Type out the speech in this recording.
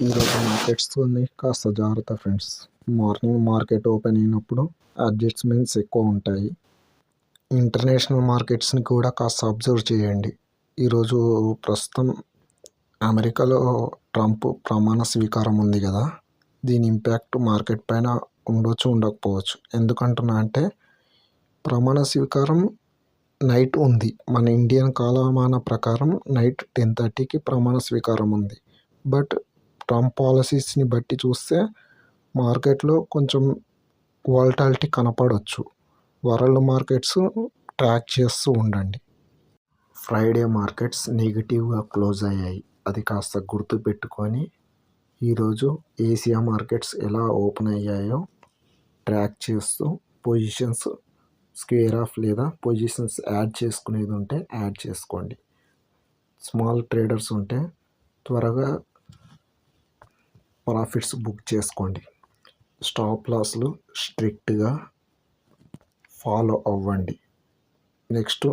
ఈరోజు మార్కెట్స్తోని కాస్త జాగ్రత్త ఫ్రెండ్స్. మార్నింగ్ మార్కెట్ ఓపెన్ అయినప్పుడు అడ్జస్ట్మెంట్స్ ఎక్కువ ఉంటాయి. ఇంటర్నేషనల్ మార్కెట్స్ని కూడా కాస్త అబ్జర్వ్ చేయండి. ఈరోజు ప్రస్తుతం అమెరికాలో ట్రంప్ ప్రమాణ స్వీకారం ఉంది కదా, దీని ఇంపాక్ట్ మార్కెట్ పైన ఉండొచ్చు ఉండకపోవచ్చు. ఎందుకంటున్నా అంటే ప్రమాణ స్వీకారం నైట్ ఉంది. మన ఇండియన్ కాలమాన ప్రకారం నైట్ 10:30కి ప్రమాణ స్వీకారం ఉంది. బట్ ట్రంప్ పాలసీస్ని బట్టి చూస్తే మార్కెట్లో కొంచెం వాలటాలిటీ కనపడవచ్చు. వరల్డ్ మార్కెట్స్ ట్రాక్ చేస్తూ ఉండండి. ఫ్రైడే మార్కెట్స్ నెగిటివ్గా క్లోజ్ అయ్యాయి. అది కాస్త గుర్తు పెట్టుకొని ఈరోజు ఏషియా మార్కెట్స్ ఎలా ఓపెన్ అయ్యాయో ట్రాక్ చేస్తూ పొజిషన్స్ స్క్వేర్ ఆఫ్ లేదా పొజిషన్స్ యాడ్ చేసుకునేది ఉంటే యాడ్ చేసుకోండి. స్మాల్ ట్రేడర్స్ ఉంటే త్వరగా ప్రాఫిట్స్ బుక్ చేసుకోండి. స్టాప్ లాస్లు స్ట్రిక్ట్గా ఫాలో అవ్వండి. నెక్స్ట్